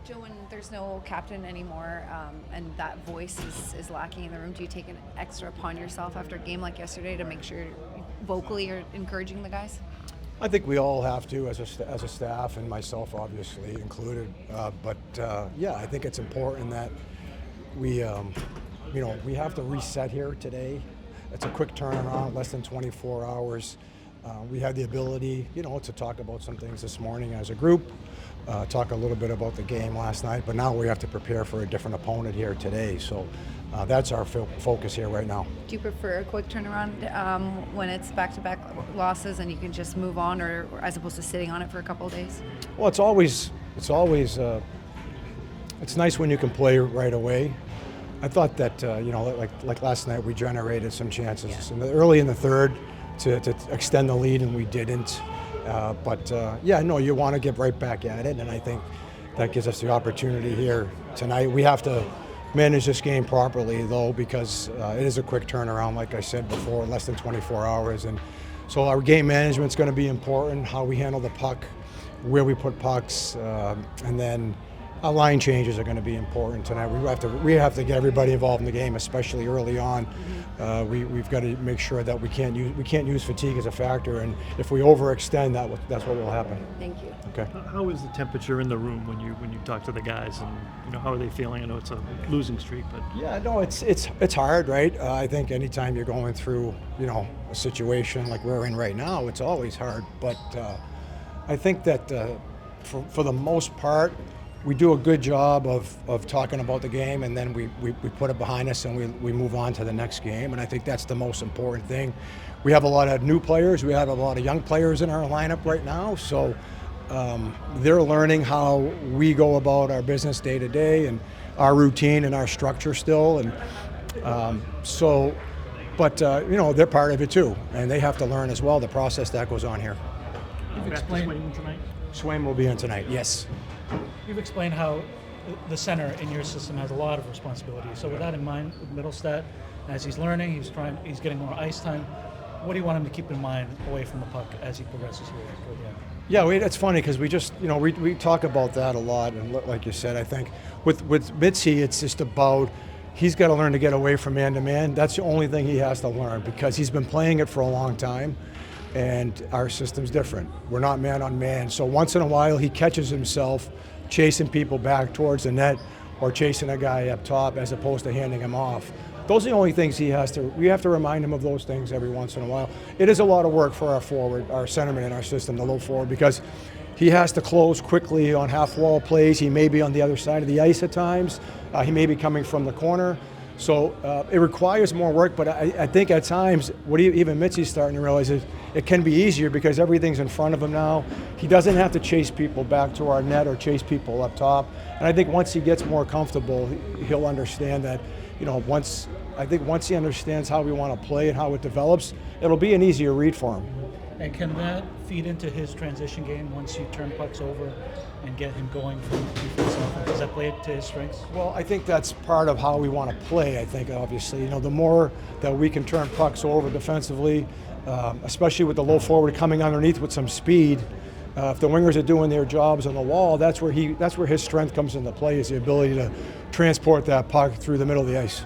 Joe, when there's no captain anymore, and that voice is lacking in the room, do you take an extra upon yourself after a game like yesterday to make sure vocally you're encouraging the guys? I think we all have to, as a staff, and myself obviously included. Yeah, I think it's important that we, we have to reset here today. It's a quick turnaround, less than 24 hours. We had the ability, to talk about some things this morning as a group, talk a little bit about the game last night, but now we have to prepare for a different opponent here today. So that's our focus here right now. Do you prefer a quick turnaround when it's back-to-back losses and you can just move on, or as opposed to sitting on it for a couple of days? Well, it's nice when you can play right away. I thought that, like last night, we generated some chances early in the third to extend the lead, and we didn't. You want to get right back at it, and I think that gives us the opportunity here tonight. We have to manage this game properly, though, because it is a quick turnaround, like I said before, less than 24 hours. And so our game management's going to be important, how we handle the puck, where we put pucks, and then our line changes are going to be important tonight. We have to get everybody involved in the game, especially early on. We've got to make sure that we can't use fatigue as a factor, and if we overextend, that's what will happen. Thank you. Okay. How is the temperature in the room when you talk to the guys, and how are they feeling? I know it's a losing streak, but yeah, no, it's hard, right? I think anytime you're going through a situation like we're in right now, it's always hard. But I think that for the most part, we do a good job of talking about the game, and then we put it behind us and we move on to the next game. And I think that's the most important thing. We have a lot of new players. We have a lot of young players in our lineup right now. So they're learning how we go about our business day to day and our routine and our structure still. And they're part of it too. And they have to learn as well the process that goes on here. You've explained tonight. Swain will be in tonight, yes. You've explained how the center in your system has a lot of responsibility. So with that in mind, with Middlestat, as he's learning, he's getting more ice time. What do you want him to keep in mind away from the puck as he progresses here toward the end? Yeah, it's funny because we just, we talk about that a lot, and like you said, I think with Mitzi, it's just about he's got to learn to get away from man-to-man. That's the only thing he has to learn because he's been playing it for a long time. And our system's different. We're not man on man. So once in a while he catches himself chasing people back towards the net or chasing a guy up top as opposed to handing him off. Those are the only things we have to remind him of those things every once in a while. It is a lot of work for our forward, our centerman in our system, the low forward, because he has to close quickly on half wall plays. He may be on the other side of the ice at times. He may be coming from the corner. So it requires more work, but I think at times, what even Mitzi's starting to realize is it can be easier because everything's in front of him now. He doesn't have to chase people back to our net or chase people up top. And I think once he gets more comfortable, he'll understand that, once he understands how we want to play and how it develops, it'll be an easier read for him. And can that feed into his transition game once you turn pucks over and get him going from defense offense? Does that play to his strengths? Well, I think that's part of how we want to play, I think, obviously. The more that we can turn pucks over defensively, especially with the low forward coming underneath with some speed, if the wingers are doing their jobs on the wall, that's where his strength comes into play, is the ability to transport that puck through the middle of the ice.